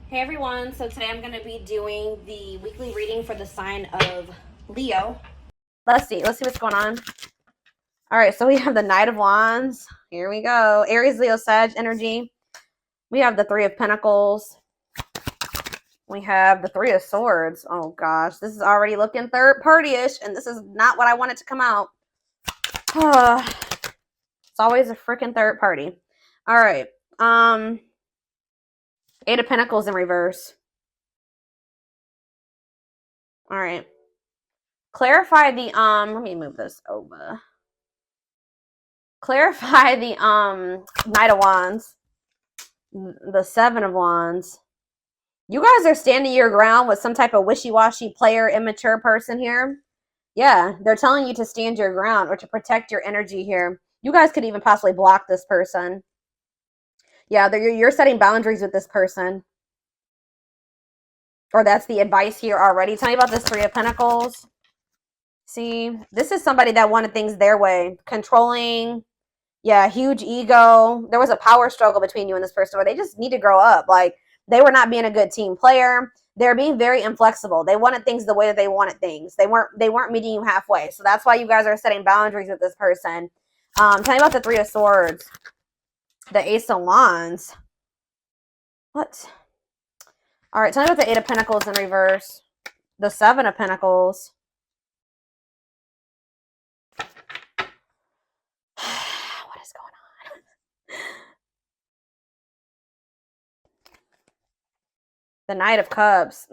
Hey everyone, so today I'm going to be doing the weekly reading for the sign of Leo. Let's see what's going on. All right, so we have the Knight of Wands. Here we go. Aries, Leo, Sag energy. We have the Three of Pentacles. We have the Three of Swords. Oh gosh, this is already looking third party-ish, and this is not what I wanted to come out. It's always a freaking third party. All right. Eight of Pentacles in reverse. All right. Clarify the let me move this over. Clarify the Knight of Wands, the Seven of Wands. You guys are standing your ground with some type of wishy-washy player, immature person here. Yeah, they're telling you to stand your ground or to protect your energy here. You guys could even possibly block this person. Yeah, you're setting boundaries with this person. Or that's the advice here already. Tell me about this Three of Pentacles. See, this is somebody that wanted things their way. Controlling. Yeah, huge ego. There was a power struggle between you and this person where they just need to grow up. Like, they were not being a good team player. They're being very inflexible. They wanted things the way that they wanted things. They weren't meeting you halfway. So that's why you guys are setting boundaries with this person. Tell me about the Three of Swords. The Ace of Wands. What? All right, tell me about the Eight of Pentacles in reverse. The Seven of Pentacles. What is going on? The Knight of Cups.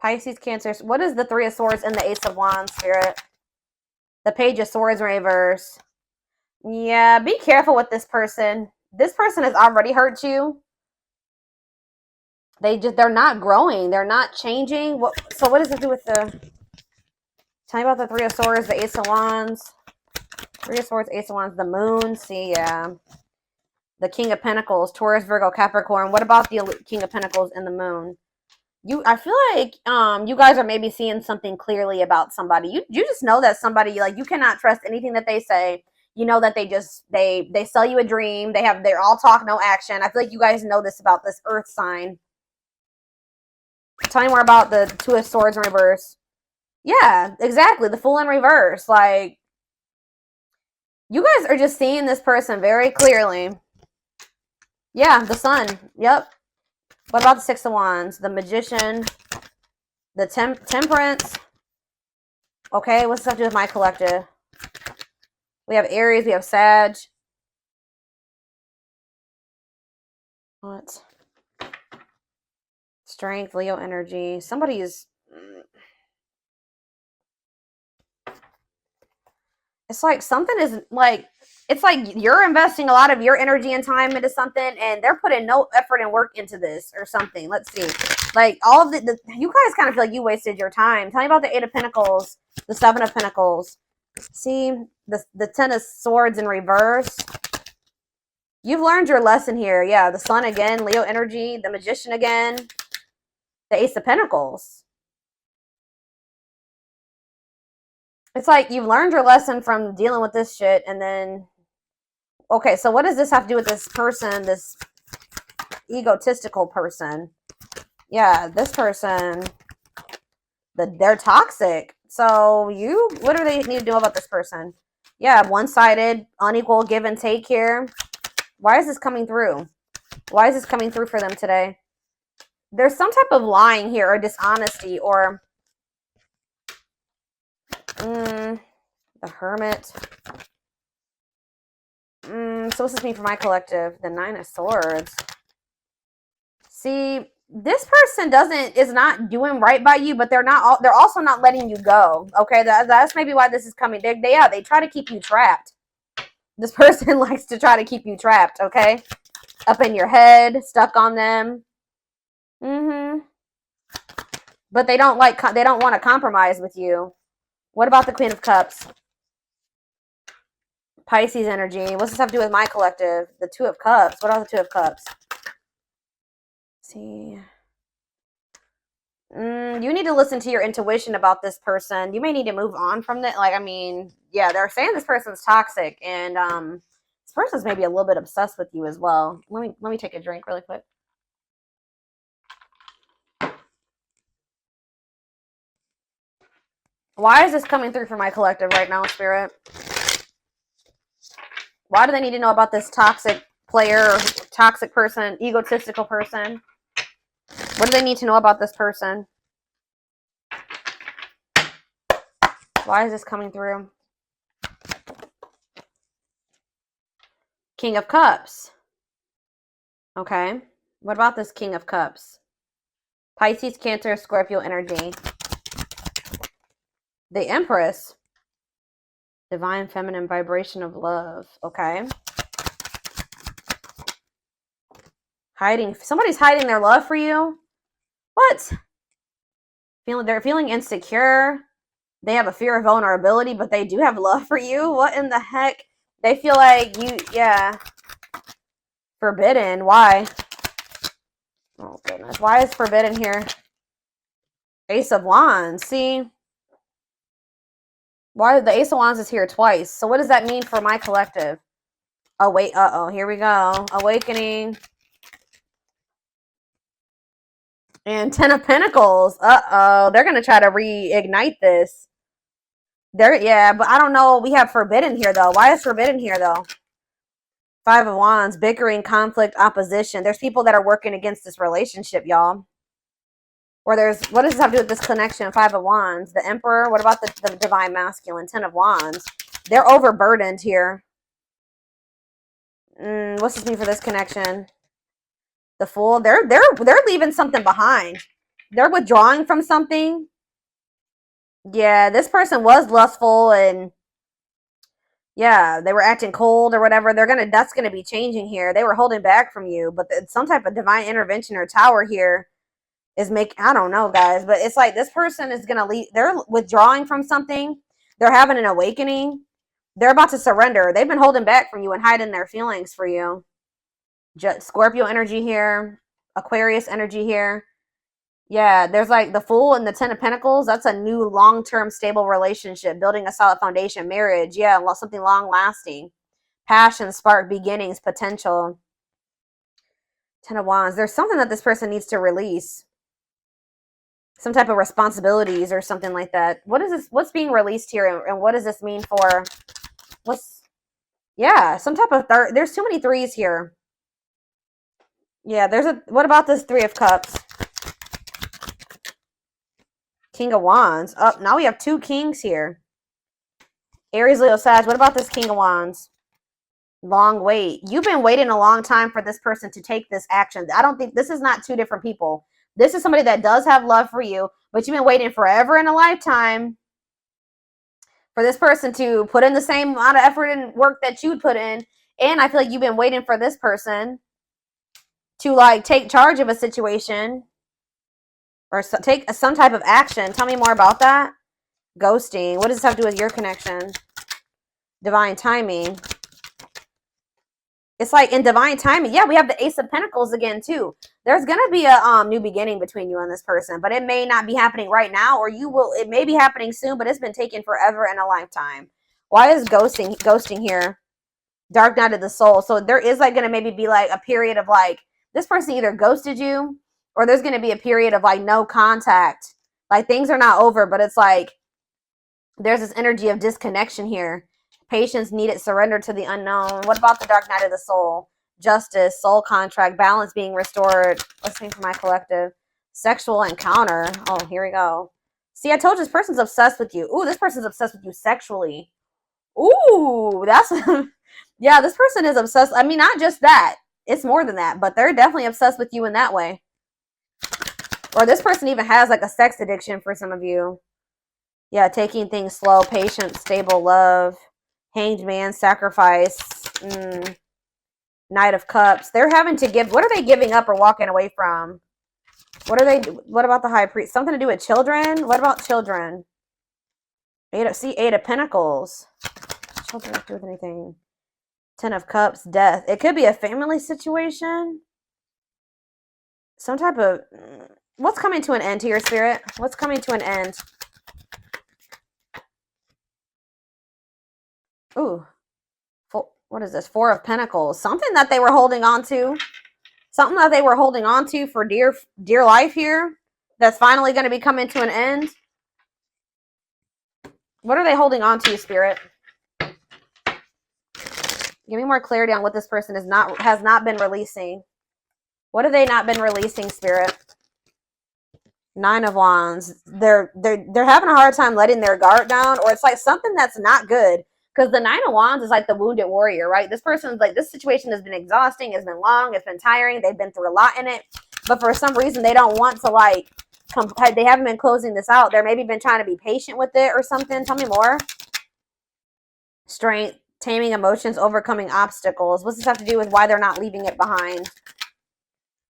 Pisces, Cancer. What is the Three of Swords and the Ace of Wands, Spirit? The Page of Swords in reverse. Yeah, be careful with this person. This person has already hurt you. They're not growing. They're not changing. So what does it do with the... Tell me about the Three of Swords, the Ace of Wands. Three of Swords, Ace of Wands, the Moon. See, yeah. The King of Pentacles, Taurus, Virgo, Capricorn. What about the King of Pentacles and the Moon? I feel like you guys are maybe seeing something clearly about somebody. You just know that somebody, like, you cannot trust anything that they say. You know that they sell you a dream. They're all talk, no action. I feel like you guys know this about this Earth sign. Tell me more about the Two of Swords in reverse. Yeah, exactly. The Fool in reverse. Like, you guys are just seeing this person very clearly. Yeah, the Sun. Yep. What about the Six of Wands? The Magician. The Temperance. Okay, what's this have to do with my collective? We have Aries. We have Sag. What? Strength, Leo energy. Somebody is... It's like something is like... It's like you're investing a lot of your energy and time into something, and they're putting no effort and work into this or something. Let's see. Like, all of you guys kind of feel like you wasted your time. Tell me about the Eight of Pentacles, the Seven of Pentacles. See, the Ten of Swords in reverse. You've learned your lesson here. Yeah, the Sun again, Leo energy, the Magician again, the Ace of Pentacles. It's like you've learned your lesson from dealing with this shit, and then... Okay, so what does this have to do with this person, this egotistical person? Yeah, this person, they're toxic. So what do they need to do about this person? Yeah, one-sided, unequal give and take here. Why is this coming through? Why is this coming through for them today? There's some type of lying here or dishonesty or... the Hermit. So what's this mean for my collective? The Nine of Swords. See, this person is not doing right by you, but they're also not letting you go. Okay, that's maybe why this is coming. They try to keep you trapped. This person likes to try to keep you trapped, okay? Up in your head, stuck on them. But they don't want to compromise with you. What about the Queen of Cups? Pisces energy. What's this have to do with my collective? The Two of Cups. What are the Two of Cups? Let's see. You need to listen to your intuition about this person. You may need to move on from that. Like, I mean, yeah, they're saying this person's toxic, and this person's maybe a little bit obsessed with you as well. Let me take a drink really quick. Why is this coming through for my collective right now, Spirit? Why do they need to know about this toxic player, or toxic person, egotistical person? What do they need to know about this person? Why is this coming through? King of Cups. Okay. What about this King of Cups? Pisces, Cancer, Scorpio energy. The Empress. Divine feminine vibration of love. Okay. Hiding. Somebody's hiding their love for you. What? They're feeling insecure. They have a fear of vulnerability, but they do have love for you. What in the heck? They feel like you, yeah. Forbidden. Why? Oh, goodness. Why is forbidden here? Ace of Wands. See? Why the Ace of Wands is here twice? So what does that mean for my collective? Oh, wait. Uh-oh. Here we go. Awakening. And Ten of Pentacles. Uh-oh. They're going to try to reignite this. Yeah, but I don't know. We have forbidden here, though. Why is forbidden here, though? Five of Wands. Bickering, conflict, opposition. There's people that are working against this relationship, y'all. Or there's, what does this have to do with this connection? Five of Wands. The Emperor. What about the Divine Masculine? Ten of Wands. They're overburdened here. What's this mean for this connection? The Fool. They're leaving something behind. They're withdrawing from something. Yeah, this person was lustful and yeah, they were acting cold or whatever. That's gonna be changing here. They were holding back from you, but some type of divine intervention or tower here is I don't know, guys, but it's like this person is gonna leave. They're withdrawing from something. They're having an awakening. They're about to surrender. They've been holding back from you and hiding their feelings for you. Scorpio energy here, Aquarius energy here. Yeah, there's like the Fool and the Ten of Pentacles. That's a new long-term stable relationship, building a solid foundation, marriage. Yeah, something long-lasting. Passion, spark, beginnings, potential. Ten of Wands. There's something that this person needs to release. Some type of responsibilities or something like that. What is this? What's being released here, and what does this mean for? Yeah, some type of there's too many threes here. Yeah, what about this Three of Cups? King of Wands. Oh, now we have two kings here. Aries, Leo, Sag. What about this King of Wands? Long wait. You've been waiting a long time for this person to take this action. I don't think this is not two different people. This is somebody that does have love for you, but you've been waiting forever in a lifetime for this person to put in the same amount of effort and work that you'd put in. And I feel like you've been waiting for this person to like take charge of a situation or take some type of action. Tell me more about that. Ghosting. What does this have to do with your connection? Divine timing. It's like in divine timing. Yeah, we have the Ace of Pentacles again, too. There's going to be a new beginning between you and this person, but it may not be happening right now, or it may be happening soon, but it's been taken forever and a lifetime. Why is ghosting here? Dark night of the soul. So there is like going to maybe be like a period of like, this person either ghosted you, or there's going to be a period of like no contact. Like things are not over, but it's like there's this energy of disconnection here. Patience needed, surrender to the unknown. What about the dark night of the soul? Justice, soul contract, balance being restored. Let's see for my collective. Sexual encounter. Oh, here we go. See, I told you this person's obsessed with you. Ooh, this person's obsessed with you sexually. Ooh, that's... yeah, this person is obsessed. I mean, not just that. It's more than that, but they're definitely obsessed with you in that way. Or this person even has like a sex addiction for some of you. Yeah, taking things slow, patient, stable love. Hanged man, sacrifice. Knight of Cups. They're having to give. What are they giving up or walking away from? What about the High Priest? Something to do with children? What about children? Eight of Pentacles. Children don't do with anything. Ten of Cups, death. It could be a family situation. Some type of... What's coming to an end here, Spirit? What's coming to an end? Ooh. What is this? Four of Pentacles. Something that they were holding on to. Something that they were holding on to for dear life here. That's finally going to be coming to an end. What are they holding on to, Spirit? Give me more clarity on what this person has not been releasing. What have they not been releasing, Spirit? Nine of Wands. They're having a hard time letting their guard down, or it's like something that's not good. Because the Nine of Wands is like the wounded warrior, right? This person's like, this situation has been exhausting, it's been long, it's been tiring, they've been through a lot in it. But for some reason, they don't want to like, they haven't been closing this out. They're maybe been trying to be patient with it or something. Tell me more. Strength, taming emotions, overcoming obstacles. What's this have to do with why they're not leaving it behind?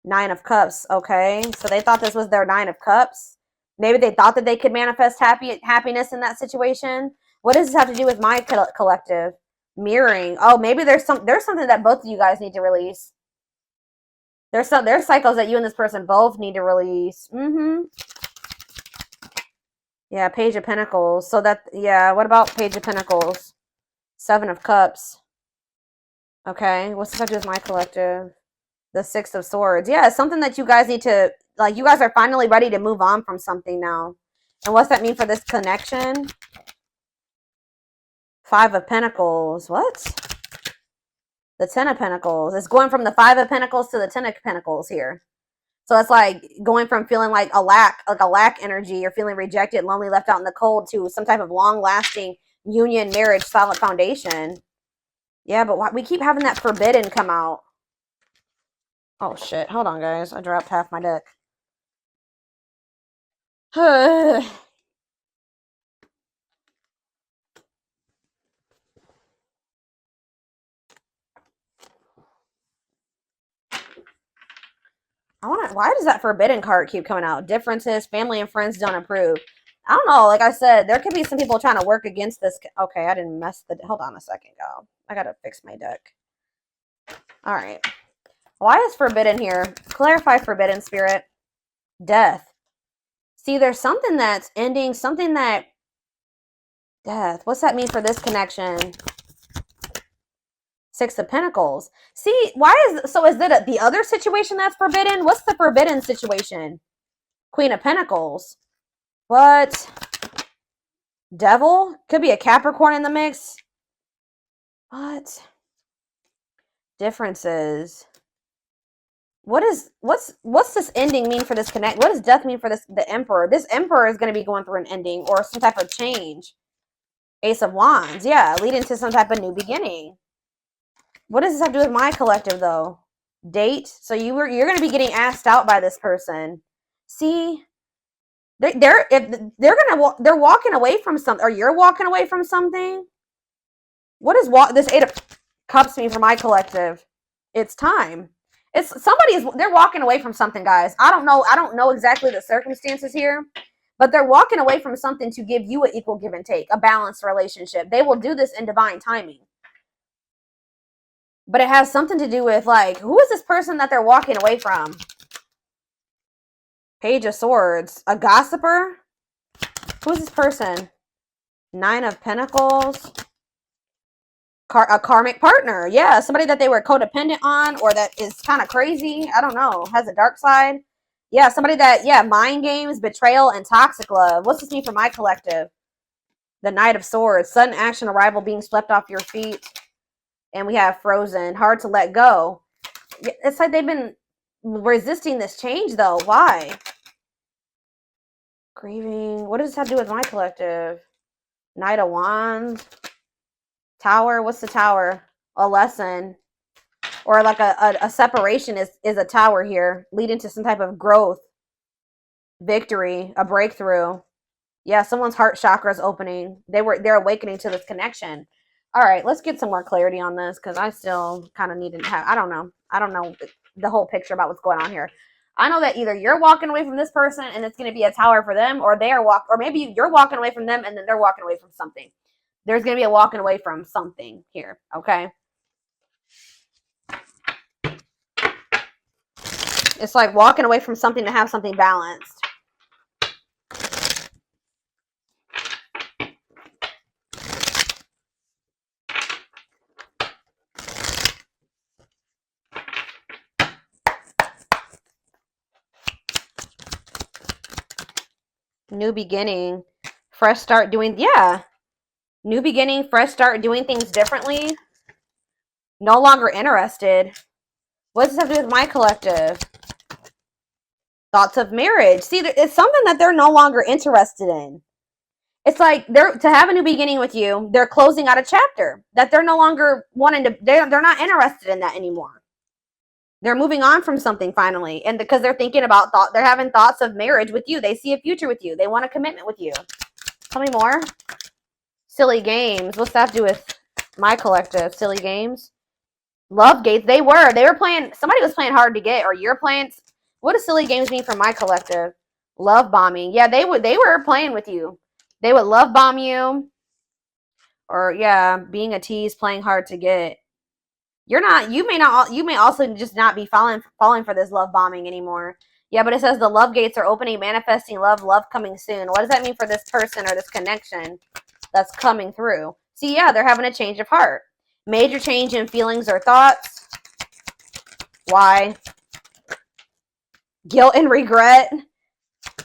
Nine of Cups. Okay, so they thought this was their Nine of Cups. Maybe they thought that they could manifest happiness in that situation. What does this have to do with my collective? Mirroring. Oh, maybe there's something that both of you guys need to release. There's cycles that you and this person both need to release. Yeah, Page of Pentacles. So that, yeah, what about Page of Pentacles? Seven of Cups. Okay, what's this have to do with my collective? The Six of Swords. Yeah, it's something that you guys need to, like, you guys are finally ready to move on from something now. And what's that mean for this connection? Five of Pentacles. What? The Ten of Pentacles. It's going from the Five of Pentacles to the Ten of Pentacles here. So it's like going from feeling like a lack energy, or feeling rejected, lonely, left out in the cold, to some type of long-lasting union, marriage, solid foundation. Yeah, but we keep having that forbidden come out. Oh, shit. Hold on, guys. I dropped half my deck. Why does that forbidden card keep coming out? Differences, family and friends don't approve. I don't know. Like I said, there could be some people trying to work against this. Okay, I didn't mess the... Hold on a second, go. I gotta fix my deck. All right. Why is forbidden here? Clarify forbidden, Spirit. Death. See, there's something that's ending, something that... Death. What's that mean for this connection? Six of Pentacles. See, so is it the other situation that's forbidden? What's the forbidden situation? Queen of Pentacles. What? Devil? Could be a Capricorn in the mix. What? Differences. What's this ending mean for this connect? What does death mean for the Emperor? This Emperor is going to be going through an ending or some type of change. Ace of Wands. Yeah, leading to some type of new beginning. What does this have to do with my collective, though? Date. So you're going to be getting asked out by this person. See, they're walking away from something, or you're walking away from something. What does this Eight of Cups mean for my collective? It's time. They're walking away from something, guys. I don't know exactly the circumstances here, but they're walking away from something to give you an equal give and take, a balanced relationship. They will do this in divine timing. But it has something to do with, like, who is this person that they're walking away from? Page of Swords. A gossiper? Who's this person? Nine of Pentacles. A karmic partner. Yeah, somebody that they were codependent on, or that is kind of crazy. I don't know. Has a dark side. Yeah, somebody that, yeah, mind games, betrayal, and toxic love. What's this mean for my collective? The Knight of Swords. Sudden action, arrival, being swept off your feet. And we have Frozen. Hard to let go. It's like they've been resisting this change, though. Why? Grieving. What does this have to do with my collective? Knight of Wands. Tower. What's the Tower? A lesson. Or like a separation is a tower here. Leading to some type of growth. Victory. A breakthrough. Yeah, someone's heart chakra is opening. They're awakening to this connection. All right, let's get some more clarity on this, because I still kind of need to have, I don't know the whole picture about what's going on here. I know that either you're walking away from this person and it's going to be a tower for them, or or maybe you're walking away from them and then they're walking away from something. There's going to be a walking away from something here, okay? It's like walking away from something to have something balanced. New beginning. Fresh start doing, yeah. New beginning, fresh start doing things differently. No longer interested. What does this have to do with my collective? Thoughts of marriage. See, it's something that they're no longer interested in. It's like they're to have a new beginning with you. They're closing out a chapter that they're no longer wanting to. They're not interested in that anymore. They're moving on from something finally, and because they're thinking about they're having thoughts of marriage with you. They see a future with you. They want a commitment with you. Tell me more. Silly games. What's that have to do with my collective? Silly games. Love gates. They were playing. Somebody was playing hard to get, or you're playing. What does silly games mean for my collective? Love bombing. Yeah, they were playing with you. They would love bomb you. Or yeah, being a tease, playing hard to get. You may also just not be falling for this love bombing anymore. Yeah, but it says the love gates are opening, manifesting love coming soon. What does that mean for this person or this connection that's coming through? See, yeah, they're having a change of heart. Major change in feelings or thoughts. Why? Guilt and regret.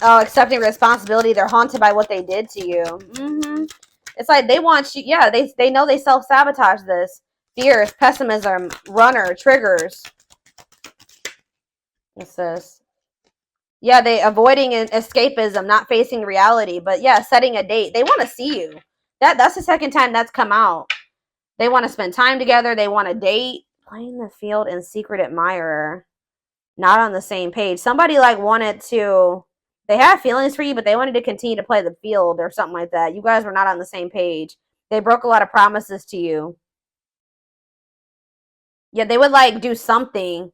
Oh, accepting responsibility. They're haunted by what they did to you. It's like they want you. Yeah, they know they self-sabotage this. Fears, pessimism, runner, triggers. What's this? Yeah, they avoiding escapism, not facing reality. But yeah, setting a date. They want to see you. That's the second time that's come out. They want to spend time together. They want to date. Playing the field and secret admirer. Not on the same page. Somebody like wanted to. They have feelings for you, but they wanted to continue to play the field or something like that. You guys were not on the same page. They broke a lot of promises to you. Yeah, they would like do something.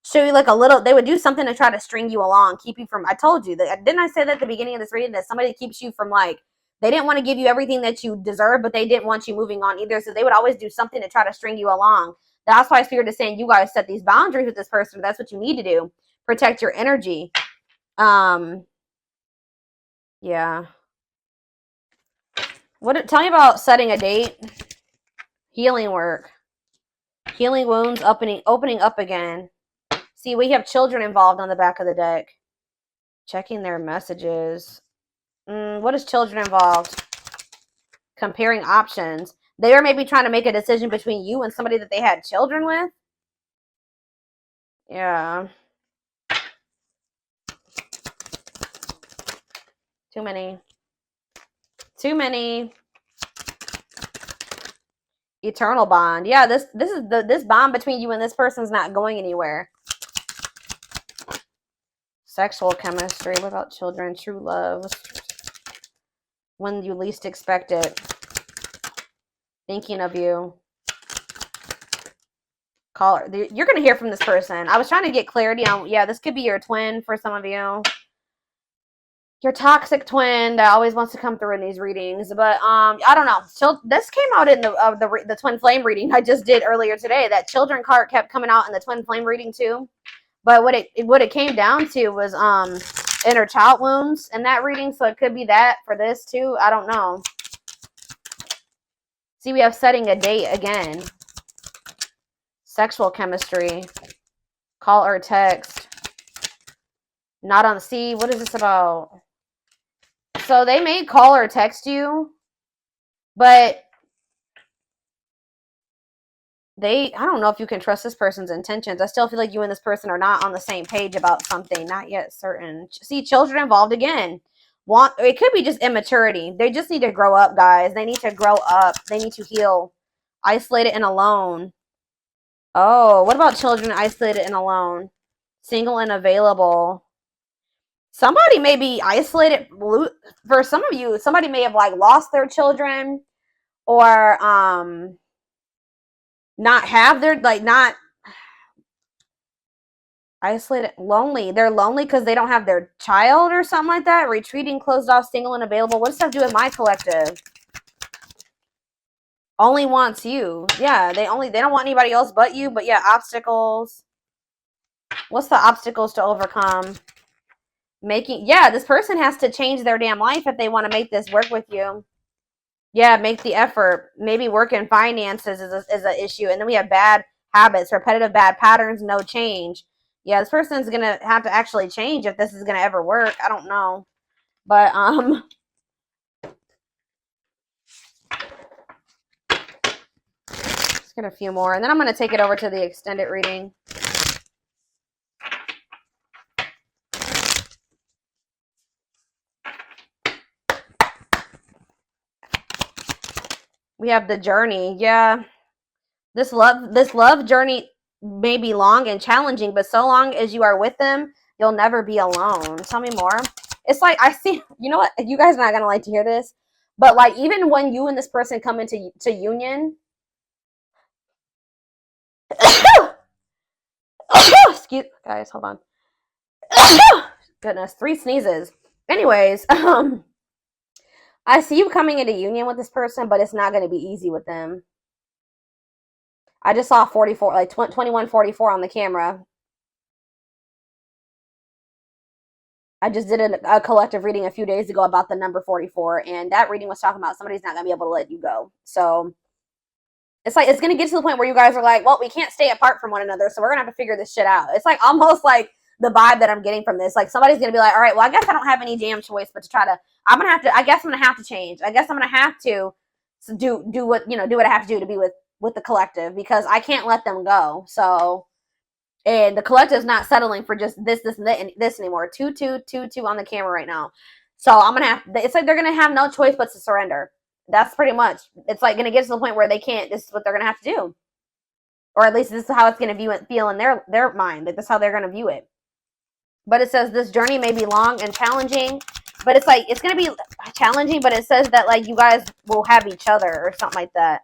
Show you like a little. They would do something to try to string you along, keep you from. I told you that. Didn't I say that at the beginning of this reading that somebody keeps you from like. They didn't want to give you everything that you deserve, but they didn't want you moving on either. So they would always do something to try to string you along. That's why Spirit is saying you guys set these boundaries with this person. That's what you need to do. Protect your energy. Yeah. Tell me about setting a date. Healing work. Healing wounds, opening up again. See, we have children involved on the back of the deck. Checking their messages. What is children involved? Comparing options. They are maybe trying to make a decision between you and somebody that they had children with. Yeah. Too many. Eternal bond. Yeah, this bond between you and this person's not going anywhere. Sexual chemistry. What about children? True love. When you least expect it. Thinking of you. Caller. You're going to hear from this person. I was trying to get clarity on, yeah, this could be your twin for some of you. Your toxic twin that always wants to come through in these readings. But I don't know. So this came out in the twin flame reading I just did earlier today. That children card kept coming out in the twin flame reading too. But what it came down to was inner child wounds in that reading. So it could be that for this too. I don't know. See, we have setting a date again. Sexual chemistry. Call or text. Not on. See, what is this about? So they may call or text you, but I don't know if you can trust this person's intentions. I still feel like you and this person are not on the same page about something. Not yet certain. See, children involved again. It could be just immaturity. They just need to grow up, guys. They need to grow up. They need to heal. Isolated and alone. Oh, what about children isolated and alone? Single and available. Somebody may be isolated. For some of you, somebody may have like lost their children or not have their, like, not isolated, lonely. They're lonely because they don't have their child or something like that. Retreating, closed off, single and available. What does that have to do with my collective? Only wants you. Yeah, they don't want anybody else but you. But yeah, obstacles. What's the obstacles to overcome? Yeah, this person has to change their damn life if they want to make this work with you. Yeah, make the effort. Maybe work in finances is an issue. And then we have bad habits, repetitive bad patterns, no change. Yeah, this person's going to have to actually change if this is going to ever work. I don't know. But let's get a few more, and then I'm going to take it over to the extended reading. We have the journey. Yeah. This love journey may be long and challenging, but so long as you are with them, you'll never be alone. Tell me more. It's like, I see, you know what? You guys are not going to like to hear this, but like, even when you and this person come into union, excuse, guys, hold on. Goodness, 3 sneezes. Anyways, I see you coming into union with this person, but it's not going to be easy with them. I just saw 44, like 2144 on the camera. I just did a collective reading a few days ago about the number 44, and that reading was talking about somebody's not going to be able to let you go. So it's like, it's going to get to the point where you guys are like, well, we can't stay apart from one another, so we're going to have to figure this shit out. It's like almost like the vibe that I'm getting from this. Like, somebody's going to be like, all right, well, I guess I don't have any damn choice but to try to, I guess I'm going to have to change. I guess I'm going to have to do what, do what I have to do to be with the collective, because I can't let them go. So, and the collective is not settling for just this and this anymore. 2, 2, 2, 2 on the camera right now. So I'm gonna have, it's like they're gonna have no choice but to surrender. That's pretty much, it's like gonna get to the point where they can't, this is what they're gonna have to do. Or at least this is how it's gonna feel in their mind. Like, this is how they're gonna view it. But it says this journey may be long and challenging, but it's like, it's gonna be challenging, but it says that like you guys will have each other or something like that.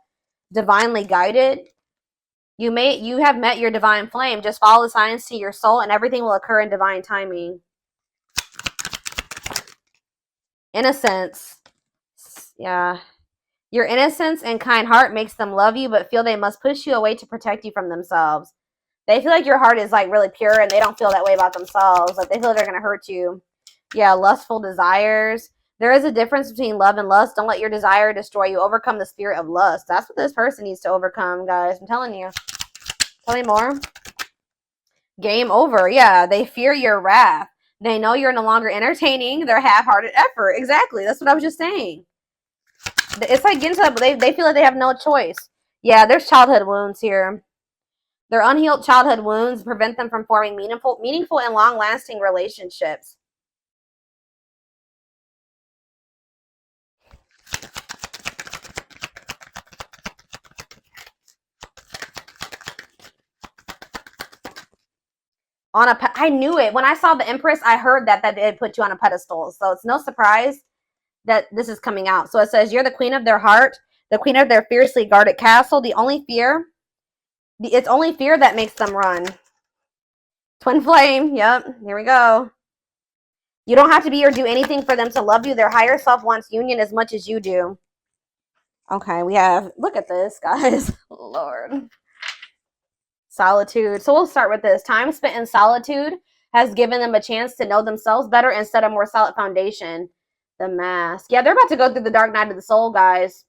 Divinely guided. You have met your divine flame. Just follow the signs to your soul, and everything will occur in divine timing. Innocence. Yeah. Your innocence and kind heart makes them love you, but feel they must push you away to protect you from themselves. They feel like your heart is like really pure, and they don't feel that way about themselves. Like, they feel they're going to hurt you. Yeah, lustful desires. There is a difference between love and lust. Don't let your desire destroy you. Overcome the spirit of lust. That's what this person needs to overcome, guys. I'm telling you. Tell me more. Game over. Yeah, they fear your wrath. They know you're no longer entertaining their half-hearted effort. Exactly. That's what I was just saying. It's like getting to that, they feel like they have no choice. Yeah, there's childhood wounds here. Their unhealed childhood wounds prevent them from forming meaningful and long-lasting relationships. I knew it. When I saw the Empress, I heard that they put you on a pedestal. So it's no surprise that this is coming out. So it says, you're the queen of their heart, the queen of their fiercely guarded castle. It's only fear that makes them run. Twin flame. Yep. Here we go. You don't have to be or do anything for them to love you. Their higher self wants union as much as you do. Okay, we have, look at this, guys. Lord. Solitude. So we'll start with this. Time spent in solitude has given them a chance to know themselves better and set a more solid foundation. The mask. Yeah, they're about to go through the dark night of the soul, guys.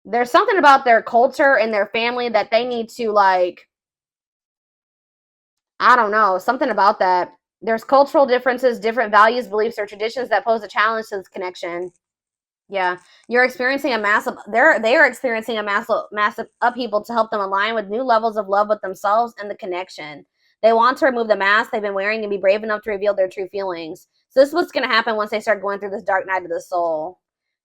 There's something about their culture and their family that they need to, like, I don't know, something about that. There's cultural differences, different values, beliefs, or traditions that pose a challenge to this connection. Yeah, you're experiencing a massive, they are experiencing a massive upheaval to help them align with new levels of love with themselves and the connection. They want to remove the mask they've been wearing and be brave enough to reveal their true feelings. So this is what's going to happen once they start going through this dark night of the soul.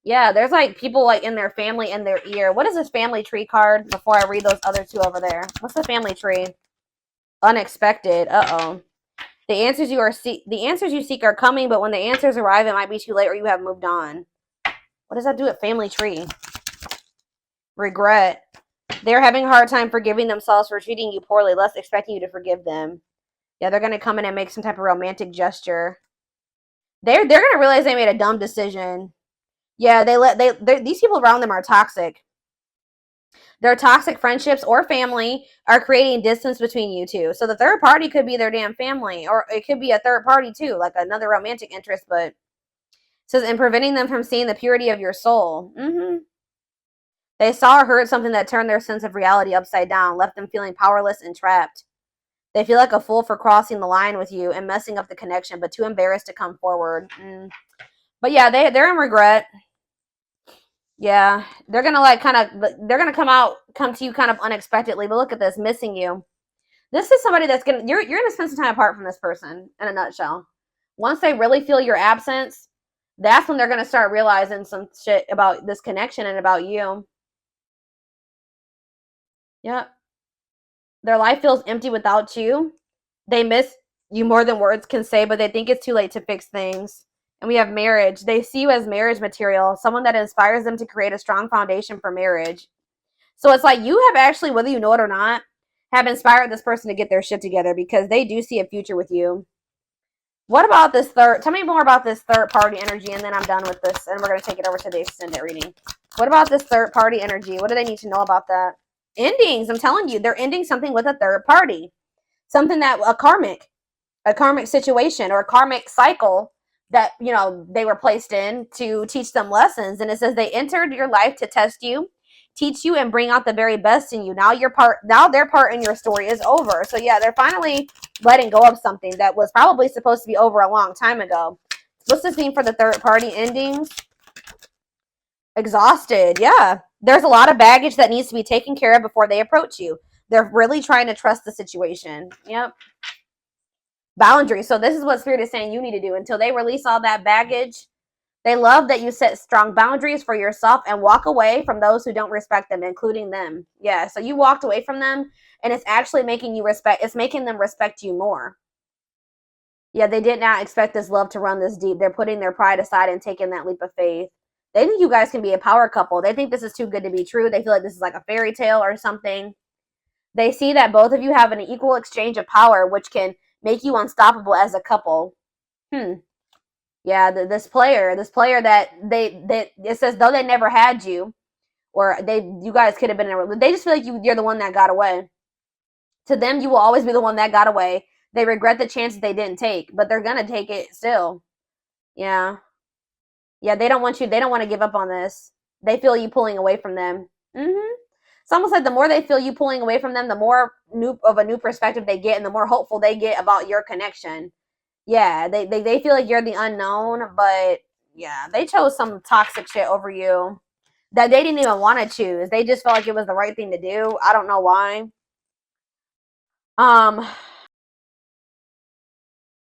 Yeah, there's like people like in their family in their ear. What is this family tree card before I read those other two over there? What's the family tree? Unexpected. Uh-oh. The answers you seek are coming, but when the answers arrive, it might be too late or you have moved on. What does that do at family tree? Regret. They're having a hard time forgiving themselves for treating you poorly, less expecting you to forgive them. Yeah, they're going to come in and make some type of romantic gesture. They're going to realize they made a dumb decision. Yeah, these people around them are toxic. Their toxic friendships or family are creating distance between you two. So the third party could be their damn family, or it could be a third party too, like another romantic interest, but it says, and preventing them from seeing the purity of your soul. They saw or heard something that turned their sense of reality upside down, left them feeling powerless and trapped. They feel like a fool for crossing the line with you and messing up the connection, but too embarrassed to come forward. But yeah, they're in regret. Yeah, they're gonna like they're gonna come to you kind of unexpectedly. But look at this, missing you. This is somebody that's you're gonna spend some time apart from this person. In a nutshell, once they really feel your absence, that's when they're gonna start realizing some shit about this connection and about you. Yep, their life feels empty without you. They miss you more than words can say, but they think it's too late to fix things. And we have marriage. They see you as marriage material, someone that inspires them to create a strong foundation for marriage. So it's like you have actually, whether you know it or not, have inspired this person to get their shit together because they do see a future with you. What about this third? Tell me more about this third party energy, and then I'm done with this, and we're going to take it over to the extended reading. What about this third party energy? What do they need to know about that? Endings. I'm telling you, they're ending something with a third party. Something that a karmic situation or a karmic cycle that, you know, they were placed in to teach them lessons. And it says they entered your life to test you, teach you, and bring out the very best in you. Now their part in your story is over. So yeah, they're finally letting go of something that was probably supposed to be over a long time ago. What's this mean for the third party endings? Exhausted. Yeah, there's a lot of baggage that needs to be taken care of before they approach you. They're really trying to trust the situation. Yep. Boundaries. So this is what Spirit is saying you need to do until they release all that baggage. They love that you set strong boundaries for yourself and walk away from those who don't respect them, including them. Yeah, so you walked away from them, and it's actually making you respect. It's making them respect you more. Yeah, they did not expect this love to run this deep. They're putting their pride aside and taking that leap of faith. They think you guys can be a power couple. They think this is too good to be true. They feel like this is like a fairy tale or something. They see that both of you have an equal exchange of power, which can make you unstoppable as a couple. Yeah, this player that it says though they never had you, or you guys could have been in a, they just feel like you're the one that got away. To them, you will always be the one that got away. They regret the chances they didn't take, but they're gonna take it still. Yeah, yeah, they don't want to give up on this. They feel you pulling away from them. It's almost like the more they feel you pulling away from them, the more of a new perspective they get, and the more hopeful they get about your connection. Yeah, they feel like you're the unknown, but yeah, they chose some toxic shit over you that they didn't even want to choose. They just felt like it was the right thing to do. I don't know why.